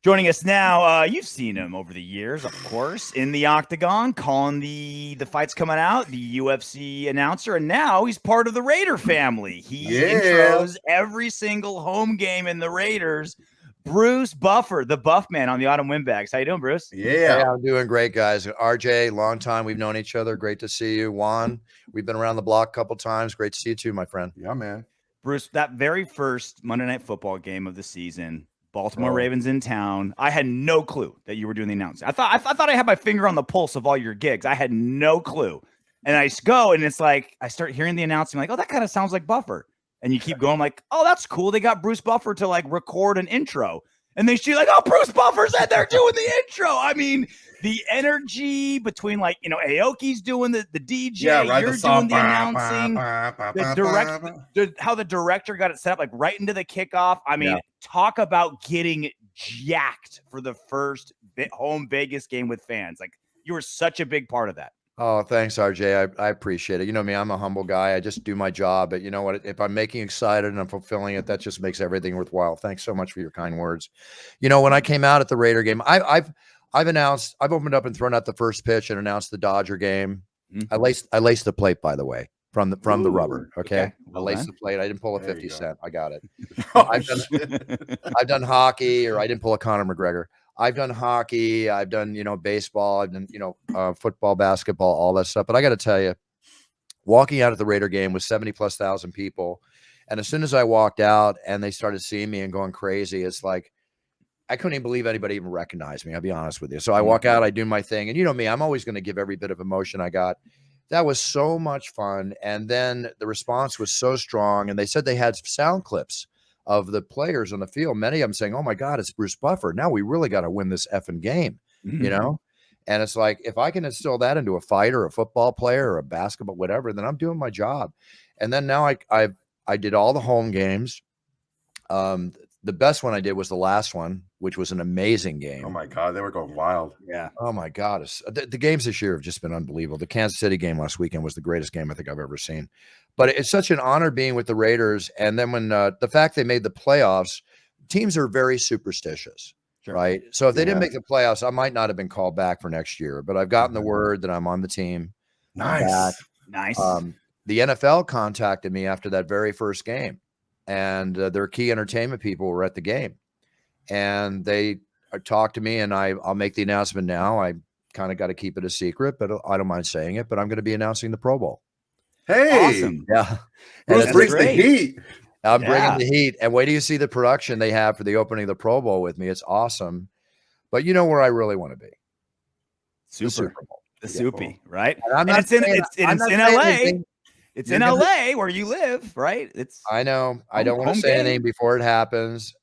Joining us now, you've seen him over the years, of course, in the octagon, calling the fights coming out, the UFC announcer, and now he's part of the Raider family. He intros every single home game in the Raiders. Bruce Buffer, the Buff Man on the Autumn Windbags. How you doing, Bruce? Yeah, I'm doing great, guys. RJ, long time we've known each other. Great to see you. Juan, we've been around the block a couple times. Great to see you too, my friend. Yeah, man. Bruce, that very first Monday Night Football game of the season, Baltimore Ravens in town. I had no clue that you were doing the announcing. I thought I had my finger on the pulse of all your gigs. I had no clue. And I go, and it's like I start hearing the announcing, like, oh, that kind of sounds like Buffer. And you keep going, like, oh, that's cool. They got Bruce Buffer to like record an intro. And they see like, oh, Bruce Buffer's in there doing the intro. I mean, the energy between like, you know, Aoki's doing the DJ, you're doing the announcing, how the director got it set up like right into the kickoff. I mean, talk about getting jacked for the first home Vegas game with fans. Like, you were such a big part of that. Oh, thanks, RJ. I appreciate it. You know me, I'm a humble guy. I just do my job. But you know what? If I'm making excited and I'm fulfilling it, that just makes everything worthwhile. Thanks so much for your kind words. You know, when I came out at the Raider game, I've opened up and thrown out the first pitch and announced the Dodger game. Mm-hmm. I laced the plate, by the way, from the rubber. Okay. Well, I laced the plate. I didn't pull a 50 cent. I got it. I've done hockey, or I didn't pull a Conor McGregor. I've done hockey. I've done, baseball. I've done, football, basketball, all that stuff. But I got to tell you, walking out at the Raider game with 70,000+ people. And as soon as I walked out and they started seeing me and going crazy, it's like, I couldn't even believe anybody even recognized me. I'll be honest with you. So I walk out, I do my thing. And you know me, I'm always going to give every bit of emotion I got. That was so much fun. And then the response was so strong. And they said they had sound clips of the players on the field, many of them saying, oh my God, it's Bruce Buffer. Now we really got to win this effing game, you know? And it's like, if I can instill that into a fighter, a football player, or a basketball, whatever, then I'm doing my job. And then now I did all the home games. The best one I did was the last one, which was an amazing game. Oh my God, they were going wild. Yeah. Oh my God. The games this year have just been unbelievable. The Kansas City game last weekend was the greatest game I think I've ever seen. But it's such an honor being with the Raiders. And then when the fact they made the playoffs, teams are very superstitious, right? So if they didn't make the playoffs, I might not have been called back for next year. But I've gotten the word that I'm on the team. Nice. The NFL contacted me after that very first game. And their key entertainment people were at the game. And they talked to me, and I'll make the announcement now. I kind of got to keep it a secret, but I don't mind saying it. But I'm going to be announcing the Pro Bowl. Hey, awesome. Yeah. Bruce brings the heat. I'm bringing the heat. And wait till you see the production they have for the opening of the Pro Bowl with me. It's awesome. But you know where I really want to be? The Super Bowl. The Soupy, right? And it's in LA. It's in LA where you live, right? I know. I don't want to say anything before it happens.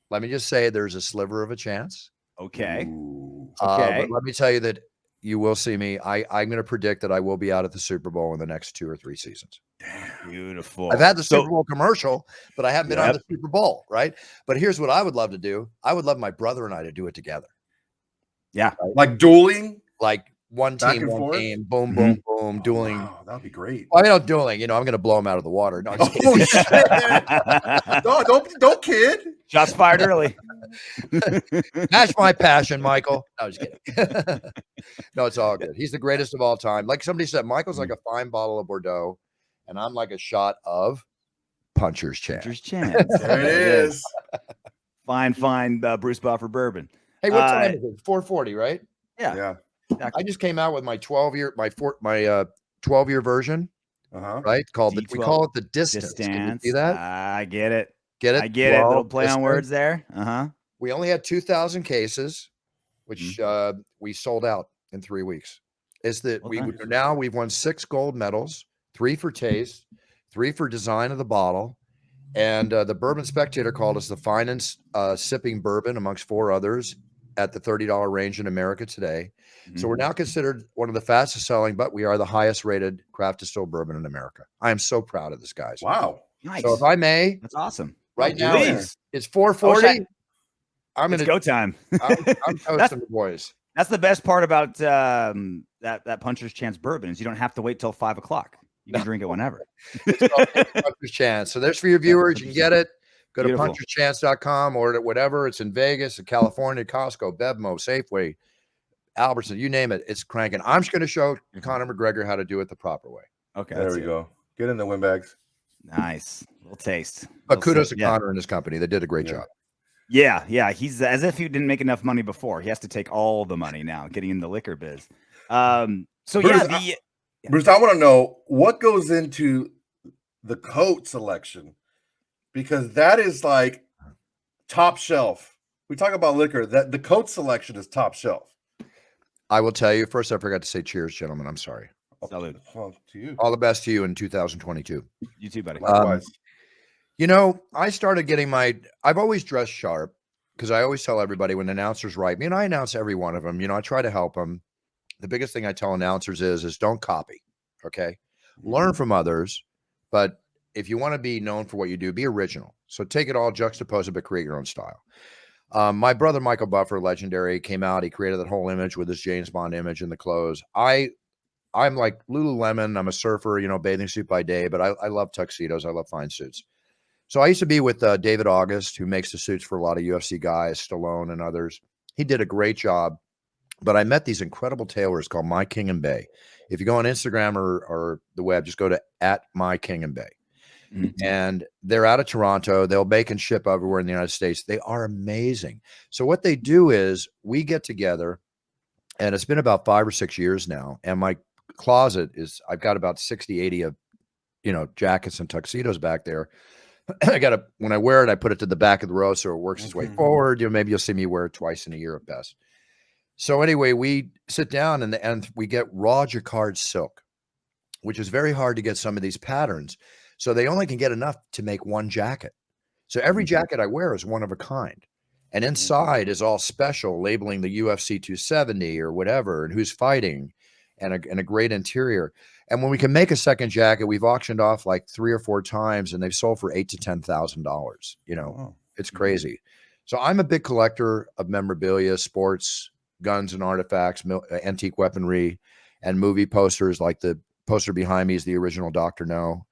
Let me just say there's a sliver of a chance. Okay. But let me tell you that you will see me. I'm going to predict that I will be out at the Super Bowl in the next 2 or 3 seasons. Damn. Beautiful. I've had the Super Bowl commercial, but I haven't been on the Super Bowl, right? But here's what I would love to do. I would love my brother and I to do it together. Yeah. Right? Like dueling? Like one team, one game, boom, boom, boom, dueling. Wow, that'd be great. Well, I mean, not dueling. I'm going to blow him out of the water. No, don't kid. Shots fired early. Match my passion, Michael. No, just kidding. No, it's all good. He's the greatest of all time. Like somebody said, Michael's like a fine bottle of Bordeaux, and I'm like a shot of Puncher's Chance. Puncher's Chance. There it is. Fine, Bruce Buffer bourbon. Hey, what time is it? 4:40, right? Yeah. I just came out with my 12-year version, right? We call it the Distance. Can you see that? I get it. Get it? I get it. Little play on words there. We only had 2,000 cases, which we sold out in 3 weeks. We've won 6 gold medals, 3 for taste, 3 for design of the bottle. And the Bourbon Spectator called us the finest sipping bourbon amongst 4 others at the $30 range in America today. So we're now considered one of the fastest selling, but we are the highest rated craft distilled bourbon in America. I am so proud of this, guys. Wow. Nice. So if I may, that's awesome. Right now, it's 4:40. It's go time. I'm toasting the boys. That's the best part about that Puncher's Chance bourbon is you don't have to wait till 5 o'clock. You can drink it whenever. Puncher's Chance. So there's for your viewers. You can get it Go to Beautiful. puncherchance.com, order it, whatever. It's in Vegas, in California, Costco, Bevmo, Safeway, Albertson, you name it. It's cranking. I'm just going to show Conor McGregor how to do it the proper way. Okay. There we go. Get in the Windbags. Nice. Little taste. But kudos to yeah. Conor and his company. They did a great job. Yeah. He's as if he didn't make enough money before. He has to take all the money now, getting in the liquor biz. So Bruce, Bruce, I want to know what goes into the coat selection, because that is like top shelf. We talk about liquor, that the coat selection is top shelf. I will tell you, first I forgot to say cheers, gentlemen. I'm sorry. Salute. Well, to you. All the best to you in 2022. You too, buddy. Likewise. You know, I started getting I've always dressed sharp because I always tell everybody when announcers write me, and I announce every one of them, I try to help them. The biggest thing I tell announcers is don't copy. Okay. Learn from others. But if you want to be known for what you do, be original. So take it all, juxtapose it, but create your own style. My brother, Michael Buffer, legendary, came out. He created that whole image with his James Bond image and the clothes. I'm like Lululemon. I'm a surfer, bathing suit by day, but I love tuxedos. I love fine suits. So I used to be with David August, who makes the suits for a lot of UFC guys, Stallone and others. He did a great job, but I met these incredible tailors called My King and Bay. If you go on Instagram or the web, just go to @MyKingandBay. And they're out of Toronto. They'll make and ship everywhere in the United States. They are amazing. So what they do is we get together, and it's been about 5 or 6 years now. And my closet I've got about 60, 80 of, jackets and tuxedos back there. When I wear it, I put it to the back of the row so it works its way forward. Maybe you'll see me wear it twice in a year at best. So anyway, we sit down and we get raw jacquard silk, which is very hard to get some of these patterns. So they only can get enough to make one jacket. So every jacket I wear is one of a kind. And inside is all special, labeling the UFC 270 or whatever, and who's fighting, and a great interior. And when we can make a second jacket, we've auctioned off like 3 or 4 times, and they've sold for $8,000 to $10,000. It's crazy. So I'm a big collector of memorabilia, sports, guns and artifacts, antique weaponry, and movie posters. Like the poster behind me is the original Dr. No.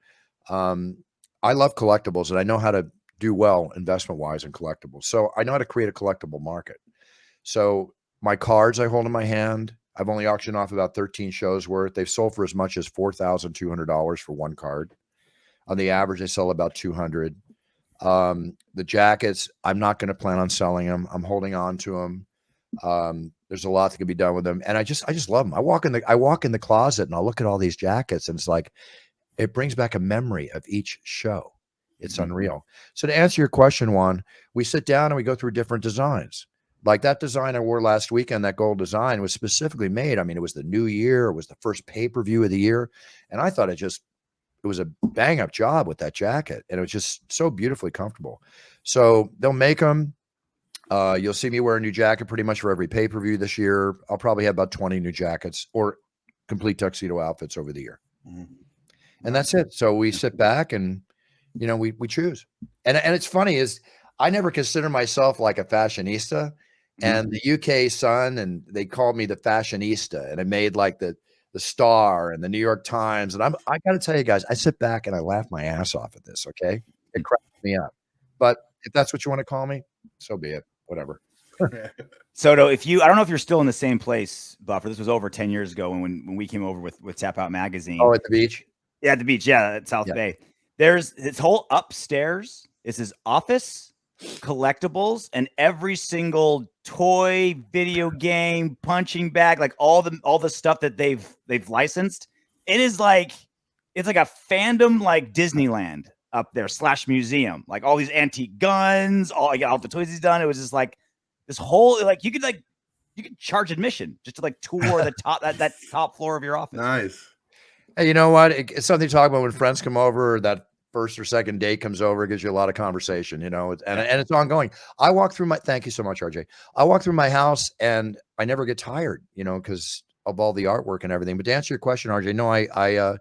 I love collectibles, and I know how to do well investment-wise in collectibles. So I know how to create a collectible market. So my cards I hold in my hand, I've only auctioned off about 13 shows worth. They've sold for as much as $4,200 for one card. On the average, they sell about 200. The jackets, I'm not going to plan on selling them. I'm holding on to them. There's a lot that can be done with them, and I just love them. I walk in the closet and I'll look at all these jackets, and it's like it brings back a memory of each show. It's unreal. So to answer your question, Juan, we sit down and we go through different designs. Like that design I wore last weekend, that gold design was specifically made. I mean, it was the new year. It was the first pay-per-view of the year. And I thought it was a bang-up job with that jacket. And it was just so beautifully comfortable. So they'll make them. You'll see me wear a new jacket pretty much for every pay-per-view this year. I'll probably have about 20 new jackets or complete tuxedo outfits over the year. And that's it. So we sit back and, we choose. And it's funny is I never consider myself like a fashionista. And the UK Sun, and they called me the fashionista, and I made like the Star and the New York Times. And I got to tell you guys, I sit back and I laugh my ass off at this. Okay. It cracks me up. But if that's what you want to call me, so be it. Whatever. Soto, I don't know if you're still in the same place, Buffer. This was over 10 years ago when we came over with Tap Out Magazine. Oh, at the beach? Yeah, at the beach. Yeah, at South Bay. There's this whole upstairs. It's his office, collectibles, and every single toy, video game, punching bag, like all the stuff that they've licensed. It's like a fandom like Disneyland up there / museum. Like all these antique guns, all the toys he's done. It was just like this whole you could charge admission just to like tour the top that top floor of your office. Nice. Hey, you know what? It's something to talk about when friends come over, or that first or second date comes over. It gives you a lot of conversation, and it's ongoing. Thank you so much, RJ. I walk through my house and I never get tired, because of all the artwork and everything. But to answer your question, RJ, no, I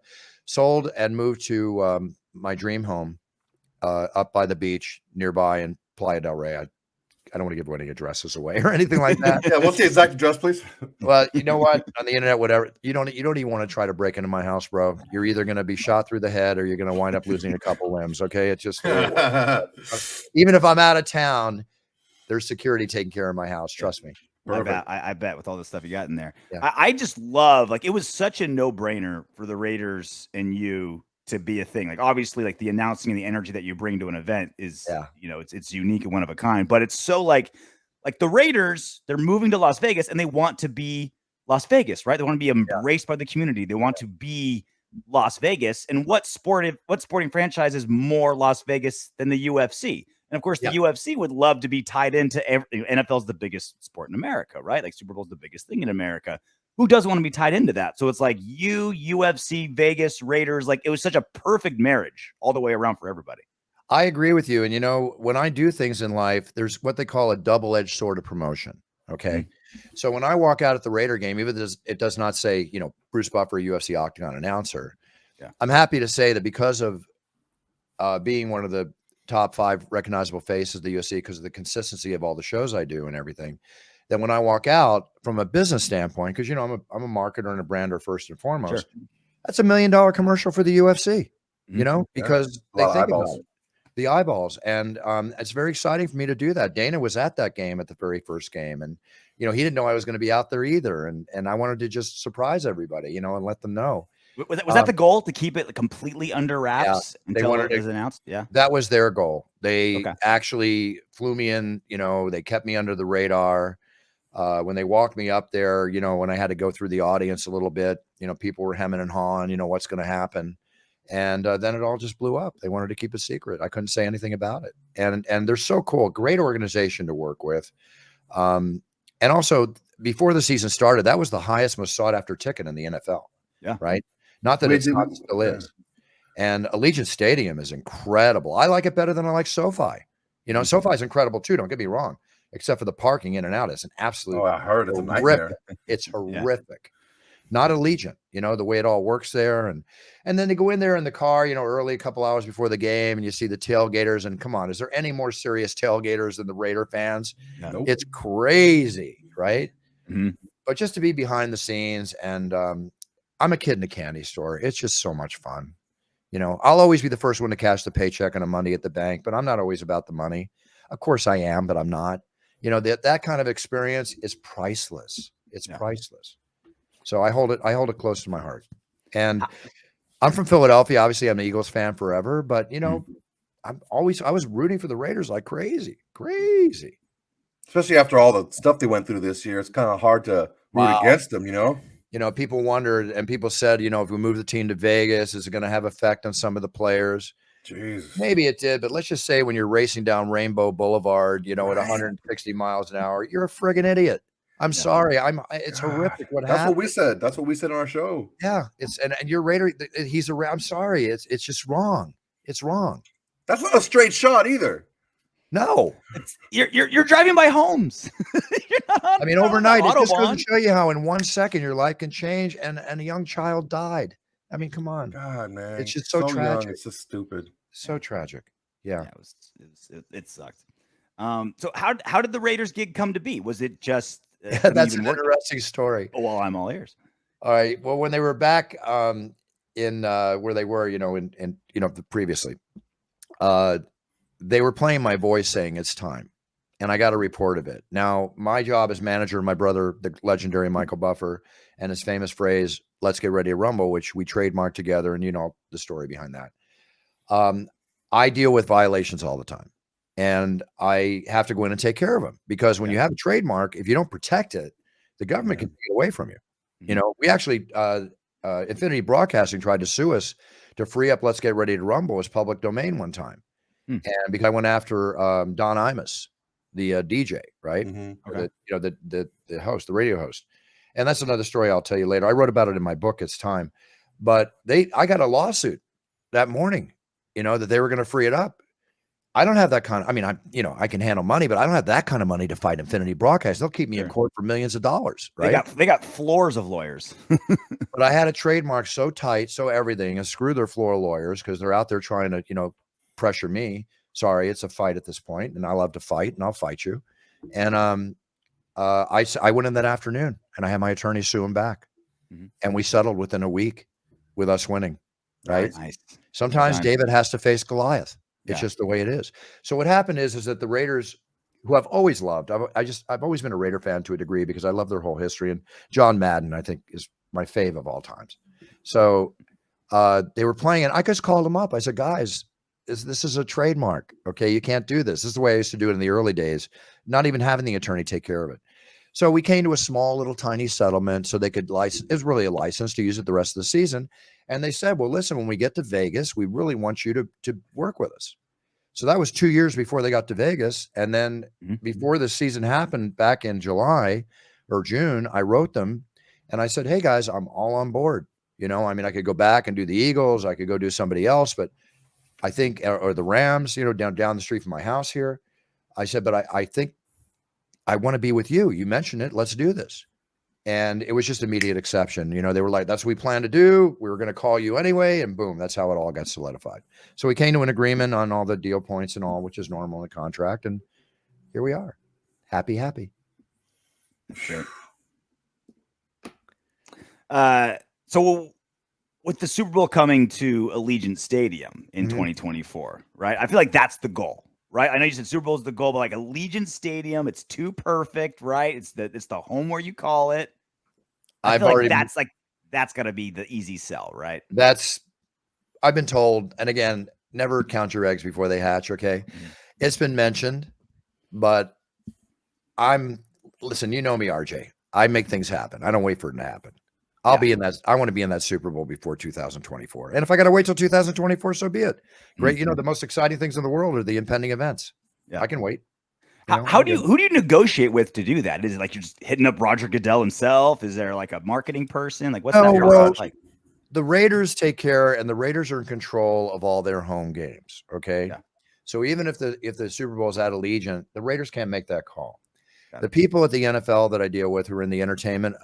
sold and moved to my dream home up by the beach nearby in Playa del Rey. I don't want to give any addresses away or anything like that. Yeah, what's the exact address, please? Well, you know what? On the internet, whatever, you don't even want to try to break into my house, bro. You're either going to be shot through the head or you're going to wind up losing a couple limbs. Okay, it's just even if I'm out of town, there's security taking care of my house. Trust me. I bet with all the stuff you got in there. Yeah. I just love, like, it was such a no-brainer for the Raiders and you to be a thing. Like, obviously, like, the announcing and the energy that you bring to an event is, you know, it's unique and one of a kind. But it's so like the Raiders, they're moving to Las Vegas and they want to be Las Vegas, right? They want to be embraced by the community. They want to be Las Vegas. And what sporting franchise is more Las Vegas than the UFC? And of course, the UFC would love to be tied into NFL's the biggest sport in America, right? Like Super Bowl's the biggest thing in America. Who doesn't want to be tied into that? So it's like UFC, Vegas, Raiders. Like, it was such a perfect marriage all the way around for everybody. I agree with you. And, you know, when I do things in life, there's what they call a double-edged sword of promotion. Okay. So when I walk out at the Raider game, even if it does not say, you know, Bruce Buffer, UFC Octagon announcer, I'm happy to say that because of being one of the top 5 recognizable faces of the UFC, because of the consistency of all the shows I do and everything, that when I walk out from a business standpoint, because, you know, I'm a marketer and a brander first and foremost, that's $1 million commercial for the UFC, you know, because they think about it, the eyeballs. And it's very exciting for me to do that. Dana was at that game, at the very first game. And, you know, he didn't know I was going to be out there either. And I wanted to just surprise everybody, you know, and let them know. Was that the goal, to keep it completely under wraps until it was announced? Yeah, that was their goal. They actually flew me in, you know, they kept me under the radar. When they walked me up there, you know, when I had to go through the audience a little bit, you know, people were hemming and hawing, you know, what's going to happen. And then it all just blew up. They wanted to keep it secret. I couldn't say anything about it. And they're so cool. Great organization to work with. And also, before the season started, that was the highest, most sought after ticket in the NFL. Yeah. Right. Not that it's not, still is. And Allegiant Stadium is incredible. I like it better than I like SoFi. You know, SoFi is incredible too. Don't get me wrong. Except for the parking in and out. It's an absolute. Oh, I heard it's a nightmare. It's horrific. Not Allegiant, you know, the way it all works there. And then they go in there in the car, you know, early, a couple hours before the game, and you see the tailgaters. And come on, is there any more serious tailgaters than the Raider fans? No. It's crazy, right? But just to be behind the scenes, and I'm a kid in a candy store. It's just so much fun. You know, I'll always be the first one to cash the paycheck on a Monday at the bank, but I'm not always about the money. Of course I am, but I'm not. You know, that kind of experience is priceless. It's priceless. So I hold it close to my heart. And I'm from Philadelphia. Obviously, I'm an Eagles fan forever, but you know, I was rooting for the Raiders like crazy. Especially after all the stuff they went through this year. It's kind of hard to root against them, you know? You know, people wondered, and people said, you know, if we move the team to Vegas, is it going to have effect on some of the players? Jesus. Maybe it did, but let's just say when you're racing down Rainbow Boulevard, you know, at 160 miles an hour, you're a friggin' idiot. I'm sorry. It's horrific what happened. That's what we said. That's what we said on our show. Yeah. And your Raider, I'm sorry. It's just wrong. It's wrong. That's not a straight shot either. No. You're driving by homes. I mean, overnight, it just goes to show you how in 1 second your life can change, and a young child died. I mean, come on. God, man. It's just so tragic. Young, it's just stupid. So tragic. Yeah. It sucked. So how did the Raiders gig come to be? Was it just that's an interesting story. Oh, well, I'm all ears. All right. Well, when they were back in where they were, you know, in you know, previously, they were playing my voice saying it's time, and I got a report of it. Now, my job as manager, my brother, the legendary Michael Buffer, and his famous phrase, "Let's get ready to rumble," which we trademarked together, and you know the story behind that. I deal with violations all the time, and I have to go in and take care of them, because when you have a trademark, if you don't protect it, the government can take it away from you. You know, we actually, Infinity Broadcasting tried to sue us to free up "Let's Get Ready to Rumble" as public domain one time. And because I went after Don Imus, the DJ, right? You know, the host, the radio host. And that's another story I'll tell you later. I wrote about it in my book, It's Time. But I got a lawsuit that morning, you know, that they were going to free it up. I don't have that kind of, I mean, I can handle money, but I don't have that kind of money to fight Infinity Broadcast. They'll keep me in court for millions of dollars, right? They got floors of lawyers. But I had a trademark so tight, so everything, and screw their floor lawyers, because they're out there trying to, you know, pressure me. Sorry, it's a fight at this point, and I love to fight, and I'll fight you. And I went in that afternoon and I had my attorney sue him back. And we settled within a week with us winning. Right. Nice. Sometimes David has to face Goliath. It's just the way it is. So what happened is that the Raiders, who I've always loved, I've always been a Raider fan to a degree because I love their whole history. And John Madden, I think, is my fave of all times. So they were playing, and I just called them up. I said, guys, this is a trademark. Okay, you can't do this. This is the way I used to do it in the early days, not even having the attorney take care of it. So we came to a small little tiny settlement so they could license. It was really a license to use it the rest of the season. And they said, well, listen, when we get to Vegas, we really want you to work with us. So that was 2 years before they got to Vegas. And then before the season happened back in July or June, I wrote them and I said, hey guys, I'm all on board. You know, I mean, I could go back and do the Eagles. I could go do somebody else, but I think, or the Rams, you know, down the street from my house here. I said, but I think I want to be with you. You mentioned it. Let's do this. And it was just immediate exception. You know, they were like, that's what we plan to do. We were going to call you anyway. And boom, that's how it all got solidified. So we came to an agreement on all the deal points and all, which is normal in the contract. And here we are. Happy. Sure. So with the Super Bowl coming to Allegiant Stadium in 2024, right? I feel like that's the goal. Right. I know you said Super Bowl is the goal, but like Allegiant Stadium, it's too perfect, right? It's the home where you call it. I feel like that's got to be the easy sell, right? I've been told, and again, never count your eggs before they hatch. Okay. It's been mentioned, but listen, you know me, RJ. I make things happen. I don't wait for it to happen. I'll be in that. I want to be in that Super Bowl before 2024. And if I got to wait till 2024, so be it. Great. You know, the most exciting things in the world are the impending events. Yeah. I can wait. Who do you negotiate with to do that? Is it like you're just hitting up Roger Goodell himself? Is there like a marketing person? Like what's that process like? The Raiders take care, and the Raiders are in control of all their home games. Okay. Yeah. So even if the Super Bowl is at Allegiant, the Raiders can't make that call. The people at the NFL that I deal with who are in the entertainment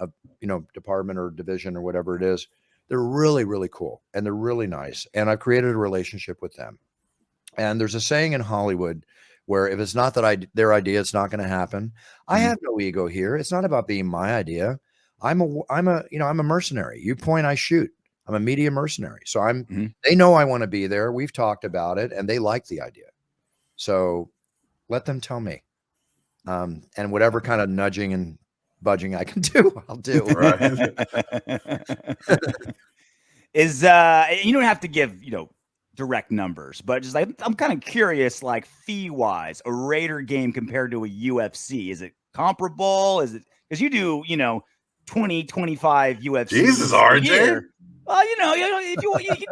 department or division or whatever it is, they're really, really cool and they're really nice. And I've created a relationship with them. And there's a saying in Hollywood where if it's not their idea, it's not going to happen. I have no ego here. It's not about being my idea. I'm a mercenary. You point, I shoot. I'm a media mercenary. So they know I want to be there. We've talked about it and they like the idea. So let them tell me. And whatever kind of nudging and budging I can do, I'll do. Right. You don't have to give, direct numbers, but just like, I'm kind of curious, like fee wise, a Raider game compared to a UFC, is it comparable? Is it, because you do, 20, 25 UFC. Jesus, RJ. Well, if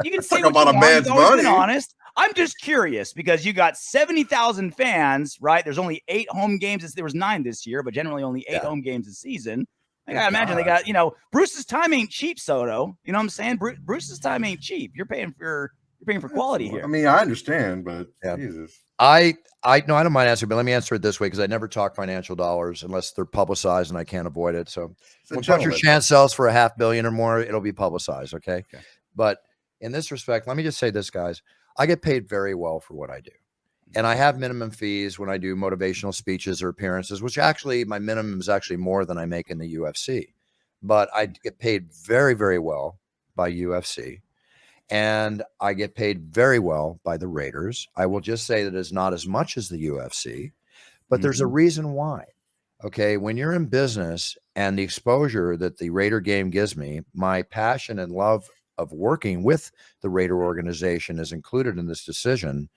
you can say talk about a man's money. Honest. I'm just curious because you got 70,000 fans, right? There's only 8 home games. There was 9 this year, but generally only 8 home games a season. I gotta imagine they got, Bruce's time ain't cheap, Soto. You know what I'm saying? Bruce's time ain't cheap. You're paying for quality here. I mean, I understand, but Jesus. I don't mind answering, but let me answer it this way because I never talk financial dollars unless they're publicized and I can't avoid it. So once your chance sells for $500 million or more, it'll be publicized. Okay. But in this respect, let me just say this, guys. I get paid very well for what I do. And I have minimum fees when I do motivational speeches or appearances, which actually my minimum is actually more than I make in the UFC. But I get paid very, very well by UFC. And I get paid very well by the Raiders. I will just say that it's not as much as the UFC, but there's a reason why. Okay. When you're in business and the exposure that the Raider game gives me, my passion and love of working with the Raider organization is included in this decision,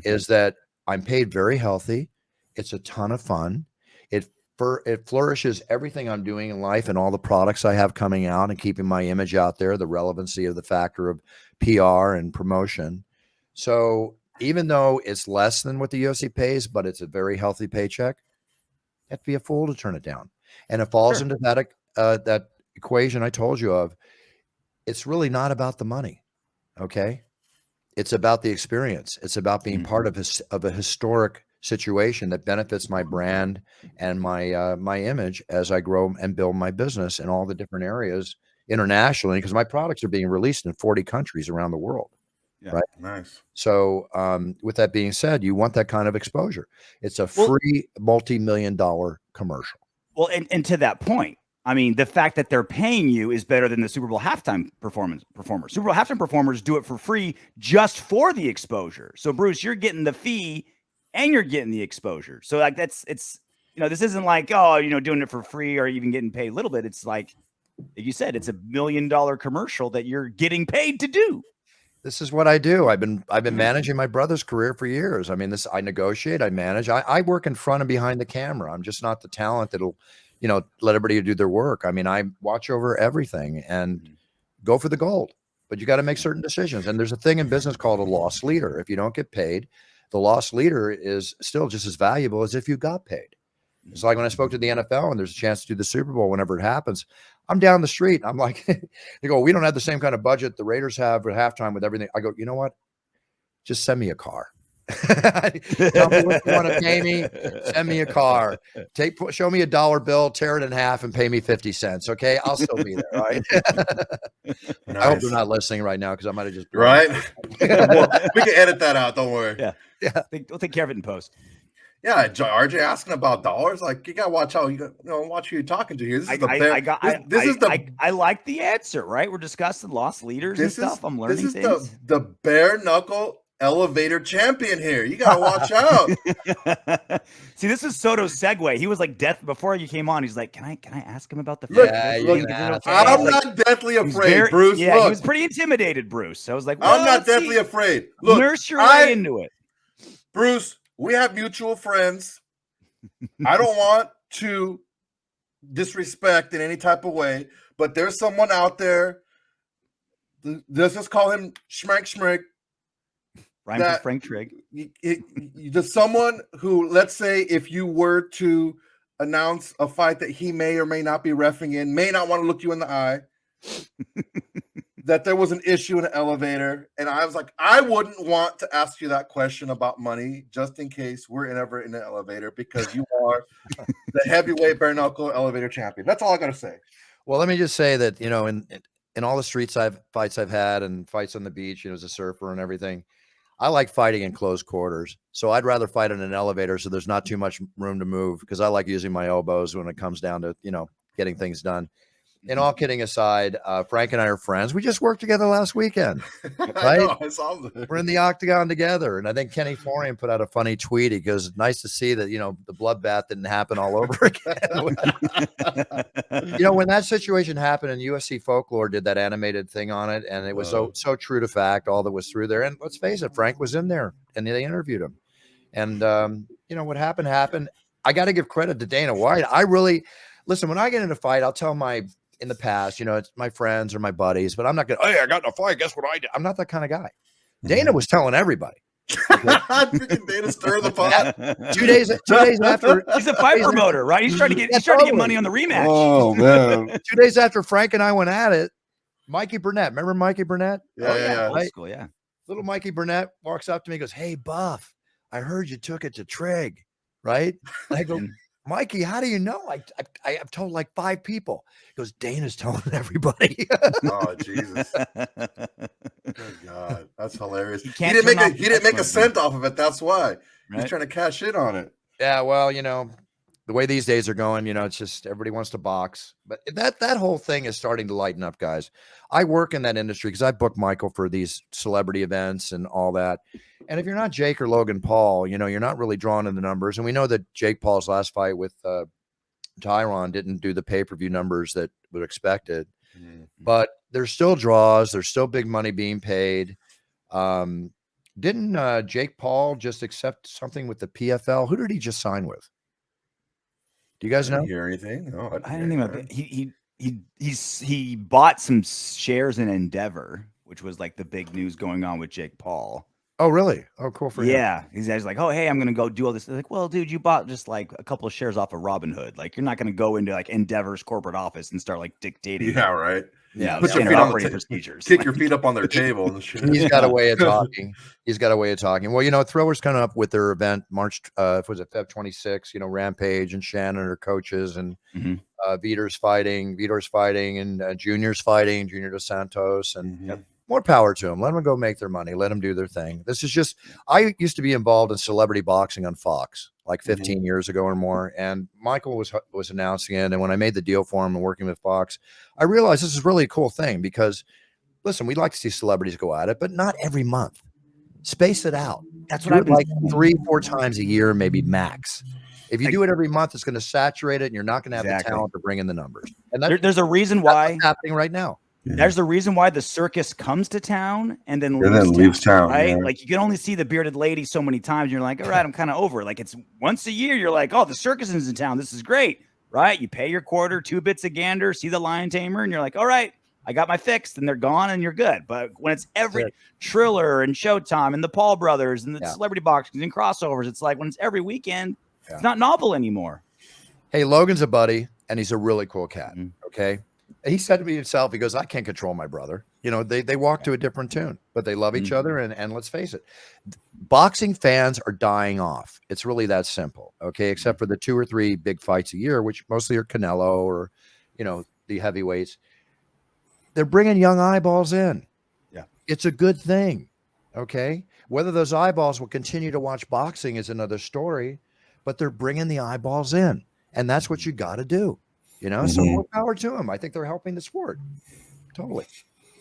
is that I'm paid very healthy. It's a ton of fun. It flourishes everything I'm doing in life and all the products I have coming out and keeping my image out there, the relevancy of the factor of PR and promotion. So even though it's less than what the UFC pays, but it's a very healthy paycheck, you have to be a fool to turn it down. And it falls into that equation I told you of. It's really not about the money. Okay. It's about the experience. It's about being part of a historic situation that benefits my brand and my image as I grow and build my business in all the different areas internationally, because my products are being released in 40 countries around the world. Yeah. Right. Nice. So with that being said, you want that kind of exposure. It's a free multi-million-dollar commercial. Well, and to that point, I mean, the fact that they're paying you is better than the Super Bowl halftime performers. Super Bowl halftime performers do it for free just for the exposure. So, Bruce, you're getting the fee and you're getting the exposure. So, like, it's this isn't like, oh, doing it for free or even getting paid a little bit. It's like you said, it's $1 million commercial that you're getting paid to do. This is what I do. I've been managing my brother's career for years. I mean, I negotiate, I manage, I work in front and behind the camera. I'm just not the talent that'll, let everybody do their work. I mean, I watch over everything and go for the gold, but you got to make certain decisions. And there's a thing in business called a loss leader. If you don't get paid, the loss leader is still just as valuable as if you got paid. It's like when I spoke to the NFL and there's a chance to do the Super Bowl whenever it happens, I'm down the street. I'm like, they go, we don't have the same kind of budget the Raiders have at halftime with everything. I go, you know what? Just send me a car. Tell me what you want to pay me. Send me a car. Show me $1 bill, tear it in half, and pay me 50 cents. Okay, I'll still be there. Right. Nice. I hope they're not listening right now because I might have just right. Well, we can edit that out. Don't worry. Yeah. We'll take care of it in post. Yeah, RJ asking about dollars. Like, you gotta watch how watch who you're talking to here. This is I like the answer. Right, we're discussing lost leaders and stuff. I'm learning this is things. the bare knuckle elevator champion here. You gotta watch out. See, this is Soto's segue. He was like death before you came on. He's like, can I ask him about the? Look, I'm not deathly afraid, Bruce. Yeah, look, he was pretty intimidated, Bruce. I was like, I'm not deathly afraid. Look, nurse your way into it, Bruce. We have mutual friends. I don't want to disrespect in any type of way, but there's someone out there. Let's just call him Schmrick. Rhymes with Frank Trigg. There's someone who, let's say, if you were to announce a fight that he may or may not be reffing in, may not want to look you in the eye, that there was an issue in an elevator. And I was like, I wouldn't want to ask you that question about money just in case we're ever in an elevator, because you are the heavyweight bare knuckle elevator champion. That's all I got to say. Well, let me just say that, in all the fights I've had and fights on the beach, as a surfer and everything, I like fighting in close quarters. So I'd rather fight in an elevator so there's not too much room to move, because I like using my elbows when it comes down to, getting things done. And all kidding aside, Frank and I are friends. We just worked together last weekend, right? I saw that. We're in the octagon together. And I think Kenny Florian put out a funny tweet. He goes, nice to see that, the bloodbath didn't happen all over again. When that situation happened and UFC Folklore did that animated thing on it, and it was so true to fact, all that was through there. And let's face it, Frank was in there and they interviewed him. And, what happened. I got to give credit to Dana White. Listen, when I get in a fight, I'll tell in the past, it's my friends or my buddies, but I'm not going to, hey, I got in a fight. Guess what I did? I'm not that kind of guy. Dana was telling everybody. Dana stirred the pot. 2 days after. He's a fight promoter, right? He's trying to get money on the rematch. Oh, man. 2 days after Frank and I went at it, Mikey Burnett, remember Mikey Burnett? Yeah. Old school, yeah. Little Mikey Burnett walks up to me and goes, hey, Buff, I heard you took it to Trigg, right? And I go, Mikey, how do you know? I've told like 5 people. He goes, Dana's telling everybody. Oh, Jesus. Good God. That's hilarious. He can't didn't make a cent off of it. That's why. Right? He's trying to cash in on it. Yeah, well, the way these days are going, it's just everybody wants to box. But that whole thing is starting to lighten up, guys. I work in that industry because I book Michael for these celebrity events and all that. And if you're not Jake or Logan Paul, you're not really drawn in the numbers. And we know that Jake Paul's last fight with Tyron didn't do the pay-per-view numbers that were expected. Mm-hmm. But there's still draws. There's still big money being paid. Didn't Jake Paul just accept something with the PFL? Who did he just sign with? Do you guys know? Hear anything? No, I didn't even. He bought some shares in Endeavor, which was like the big news going on with Jake Paul. Oh, really? Oh, cool for him. Yeah, he's like, oh, hey, I'm gonna go do all this. They're like, well, dude, you bought just like a couple of shares off of Robinhood. Like, you're not gonna go into like Endeavor's corporate office and start like dictating. Yeah, right. Yeah, put your feet operating procedures. Kick your feet up on their table. And shit. He's got a way of talking. Well, Throwers coming up with their event March. Was it Feb 26? Rampage and Shannon are coaches, and Vitor's fighting, and Junior's fighting, Junior Dos Santos, and more power to them. Let them go make their money. Let them do their thing. This is just, I used to be involved in celebrity boxing on Fox like 15 years ago or more. And Michael was announcing it. And when I made the deal for him and working with Fox, I realized this is really a cool thing because, listen, we'd like to see celebrities go at it, but not every month. Space it out. That's Do what I've it been like 3-4 times a year, maybe max. If you Like- do it every month, it's going to saturate it, and you're not going to have the talent to bring in the numbers. And there's a reason that's why what's happening right now. There's the reason why the circus comes to town and then leaves town, right? yeah. Like you can only see the bearded lady so many times. You're like, all right, I'm kind of over it. Like it's once a year. You're like, oh, the circus is in town. This is great, right? You pay your quarter, 2 bits of gander, see the lion tamer, and you're like, all right, I got my fix, and they're gone, and you're good. But when it's every Triller and Showtime and the Paul Brothers and the celebrity boxing and crossovers, it's like when it's every weekend, it's not novel anymore. Hey, Logan's a buddy, and he's a really cool cat. Okay. And he said to me himself, he goes, I can't control my brother. You know, they walk to a different tune, but they love each other. And let's face it, boxing fans are dying off. It's really that simple. Okay. Except for the 2 or 3 big fights a year, which mostly are Canelo or, you know, the heavyweights. They're bringing young eyeballs in. Yeah. It's a good thing. Okay. Whether those eyeballs will continue to watch boxing is another story, but they're bringing the eyeballs in. And that's what you got to do. You know, so more power to them. I think they're helping the sport. Totally.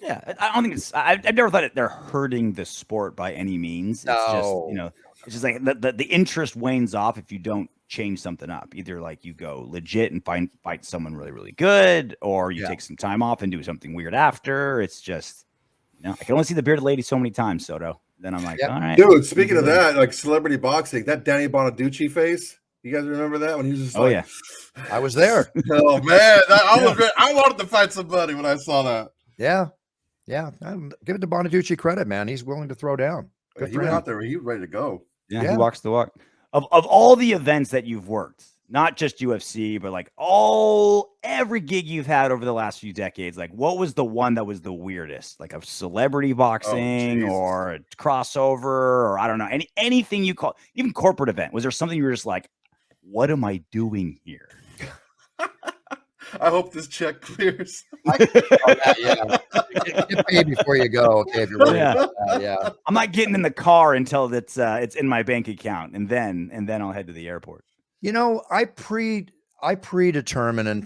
Yeah, I don't think it's. I've never thought they're hurting the sport by any means. It's just, you know, it's just like the interest wanes off if you don't change something up. Either like you go legit and fight someone really, really good, or you take some time off and do something weird after. It's just, you know, I can only see the bearded lady so many times, Soto. Then I'm like, all right, dude. Speaking of that, like celebrity boxing, that Danny Bonaducci face. You guys remember that when he was just like, I was there. Oh man, I wanted to fight somebody when I saw that. Yeah. Give it to Bonaducci credit, man. He's willing to throw down. He went out there. He was ready to go. Yeah, he walks the walk. Of all the events that you've worked, not just UFC, but like every gig you've had over the last few decades, like what was the one that was the weirdest? Like a celebrity boxing or a crossover, or I don't know, anything you call, even corporate event. Was there something you were just like, what am I doing here? I hope this check clears. Get paid before you go, okay? If you're worried about that, I'm not getting in the car until it's in my bank account, and then I'll head to the airport. You know, I predetermine and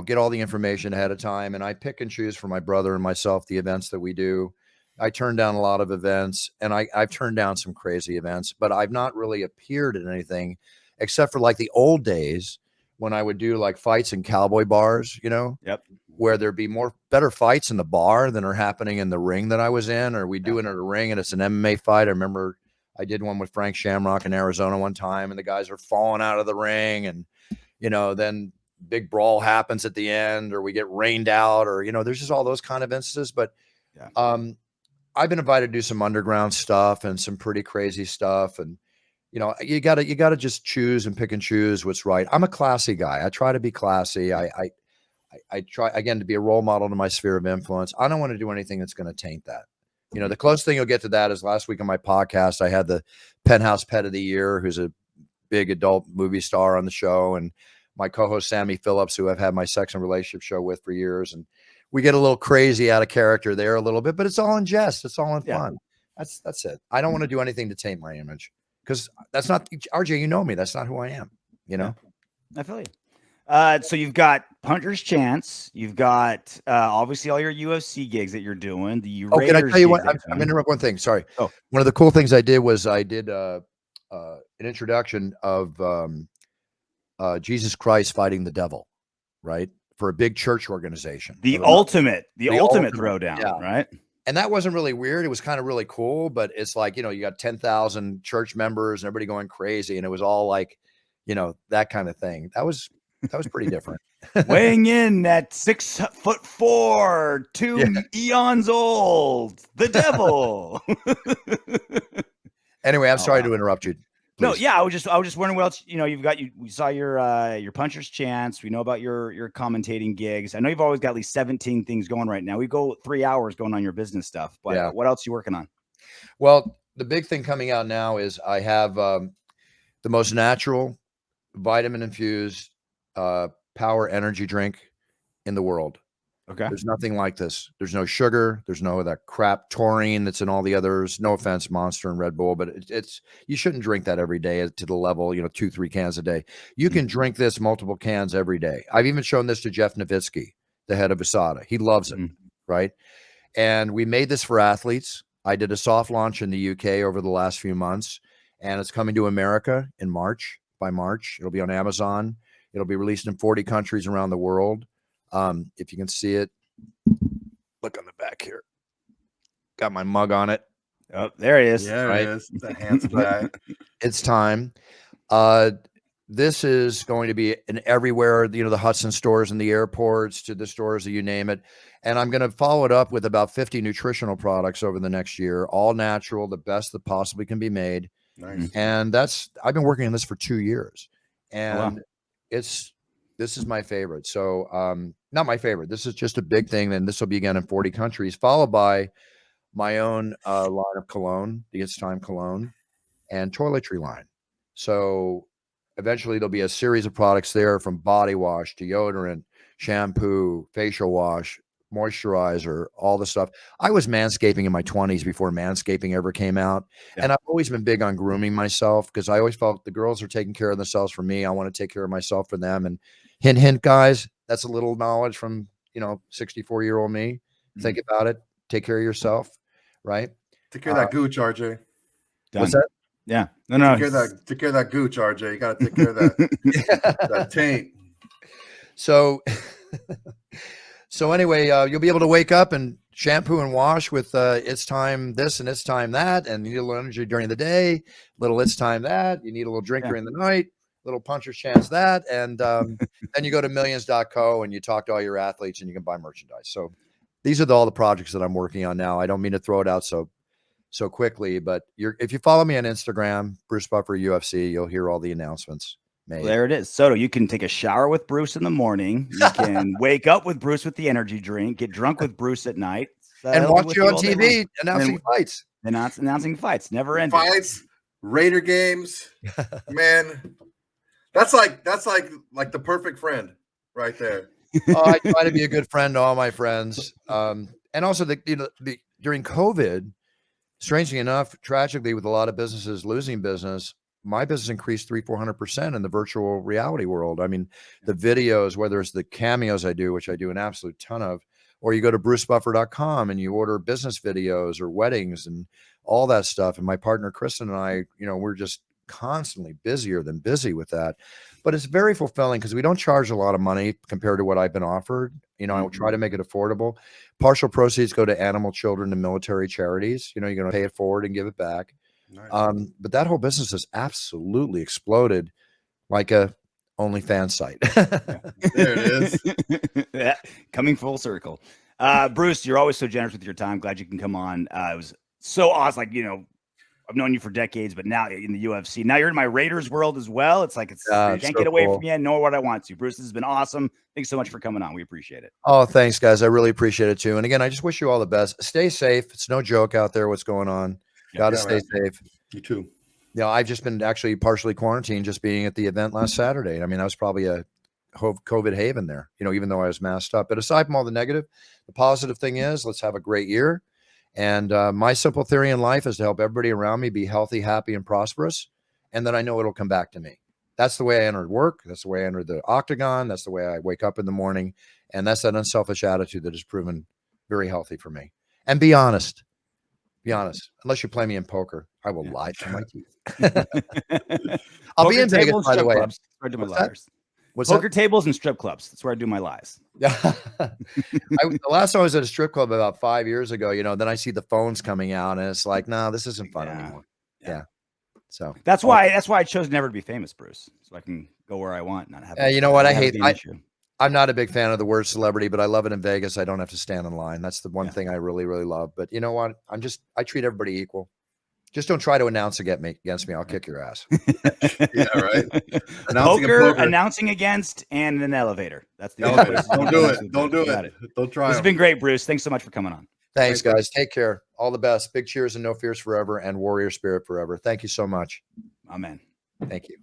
get all the information ahead of time, and I pick and choose for my brother and myself the events that we do. I turn down a lot of events, and I've turned down some crazy events, but I've not really appeared at anything except for like the old days when I would do like fights in cowboy bars, you know, where there'd be better fights in the bar than are happening in the ring that I was in, or we do it in a ring and it's an MMA fight. I remember I did one with Frank Shamrock in Arizona one time, and the guys are falling out of the ring, and, you know, then big brawl happens at the end, or we get rained out, or, you know, there's just all those kind of instances. But I've been invited to do some underground stuff and some pretty crazy stuff. And, you know, you gotta just choose and pick and choose what's right. I'm a classy guy. I try to be classy. I try, again, to be a role model to my sphere of influence. I don't want to do anything that's going to taint that. You know, the closest thing you'll get to that is last week on my podcast, I had the Penthouse Pet of the Year, who's a big adult movie star on the show, and my co-host Sammy Phillips, who I've had my sex and relationship show with for years. And we get a little crazy out of character there a little bit, but it's all in jest. It's all in fun. That's it. I don't want to do anything to taint my image, because that's not, RJ, you know me. That's not who I am, you know? I feel you. So you've got Puncher's Chance. You've got obviously all your UFC gigs that you're doing. The Raiders. Can I tell you what? I'm going to interrupt one thing. Sorry. Oh, one of the cool things I did was I did an introduction of Jesus Christ fighting the devil, right? For a big church organization. The ultimate throwdown, right? And that wasn't really weird. It was kind of really cool, but it's like, you know, you got 10,000 church members and everybody going crazy. And it was all like, you know, that kind of thing. That was pretty different. Weighing in at 6'4", 2 eons old, the devil. Anyway, I'm sorry to interrupt you. No, I was just wondering what else, you know, we saw your Puncher's Chance. We know about your commentating gigs. I know you've always got at least 17 things going right now. We go 3 hours going on your business stuff, but what else are you working on? Well, the big thing coming out now is I have the most natural vitamin infused power energy drink in the world. Okay. There's nothing like this. There's no sugar. There's no of that crap taurine that's in all the others. No offense, Monster and Red Bull, but it's you shouldn't drink that every day to the level, 2-3 cans a day. You can drink this multiple cans every day. I've even shown this to Jeff Nowitzki, the head of USADA. He loves it, right? And we made this for athletes. I did a soft launch in the UK over the last few months, and it's coming to America in March. By March, it'll be on Amazon. It'll be released in 40 countries around the world. If you can see it, look on the back here. Got my mug on it. Oh, there he is. Yeah, Right? it is. The hands back. It's time. This is going to be in everywhere, the Hudson stores and the airports to the stores, you name it. And I'm going to follow it up with about 50 nutritional products over the next year, all natural, the best that possibly can be made. Nice. And I've been working on this for 2 years, and wow. this is my favorite. So, not my favorite. This is just a big thing. Then this will be again in 40 countries, followed by my own line of cologne, the It's Time cologne, and toiletry line. So eventually there'll be a series of products there, from body wash, deodorant, shampoo, facial wash, moisturizer, all the stuff. I was manscaping in my 20s before manscaping ever came out. Yeah. And I've always been big on grooming myself, because I always felt the girls are taking care of themselves for me. I want to take care of myself for them. And hint, hint, guys, that's a little knowledge from, 64-year-old me. Think about it. Take care of yourself, right? Take care of that gooch, RJ. Done. What's that? Yeah. No. Take care of that gooch, RJ. You got to take care of that, that taint. So anyway, you'll be able to wake up and shampoo and wash with It's Time this and It's Time that, and you need a little energy during the day, little It's Time that. You need a little drink during the night, little puncher's chance that, and then you go to millions.co and you talk to all your athletes and you can buy merchandise. So these are all the projects that I'm working on now. I don't mean to throw it out so quickly, but if you follow me on Instagram, Bruce Buffer UFC, you'll hear all the announcements made. Well, there it is. Soto, you can take a shower with Bruce in the morning. You can wake up with Bruce with the energy drink, get drunk with Bruce at night, and watch you on TV announcing fights. Announcing fights. Never ending. Fights, Raider games. Man, that's like the perfect friend right there. I try to be a good friend to all my friends. And also during COVID, strangely enough, tragically, with a lot of businesses losing business, my business increased 300-400% in the virtual reality world. I mean, the videos, whether it's the cameos I do, which I do an absolute ton of, or you go to brucebuffer.com and you order business videos or weddings and all that stuff. And my partner, Kristen, and I, we're just constantly busier than busy with that. But it's very fulfilling because we don't charge a lot of money compared to what I've been offered. I try to make it affordable. Partial proceeds go to animal, children, and military charities. You're going to pay it forward and give it back. Nice. But that whole business has absolutely exploded like a OnlyFans site. There it is. Yeah, coming full circle. Bruce, you're always so generous with your time. Glad you can come on. It was so awesome. Like, I've known you for decades, but now in the UFC, now you're in my Raiders world as well. It's like, I can't get away from you and know what I want to. Bruce, this has been awesome. Thanks so much for coming on. We appreciate it. Oh, thanks, guys. I really appreciate it too. And again, I just wish you all the best. Stay safe. It's no joke out there what's going on. Got to stay safe. You too. I've just been actually partially quarantined just being at the event last Saturday. I mean, I was probably a COVID haven there, even though I was masked up. But aside from all the negative, the positive thing is let's have a great year. And my simple theory in life is to help everybody around me be healthy, happy, and prosperous. And then I know it'll come back to me. That's the way I entered work. That's the way I entered the octagon. That's the way I wake up in the morning. And that's that unselfish attitude that has proven very healthy for me. And be honest. Be honest. Unless you play me in poker, I will lie through my teeth. I'll be in Vegas, by the way. What's poker tables and strip clubs. That's where I do my lies. Yeah. The last time I was at a strip club about 5 years ago, then I see the phones coming out and it's like, no, this isn't fun anymore. Yeah. So that's why I chose never to be famous, Bruce. So I can go where I want, not have. You know what? I'm not a big fan of the word celebrity, but I love it in Vegas. I don't have to stand in line. That's the one thing I really, really love. But you know what? I treat everybody equal. Just don't try to announce against me. I'll kick your ass. Yeah, right. Poker, announcing against, and an elevator. That's the elevator. Don't do it. Don't do it. Don't try. This has been great, Bruce. Thanks so much for coming on. Thanks, guys. Take care. All the best. Big cheers and no fears forever, and warrior spirit forever. Thank you so much. Amen. Thank you.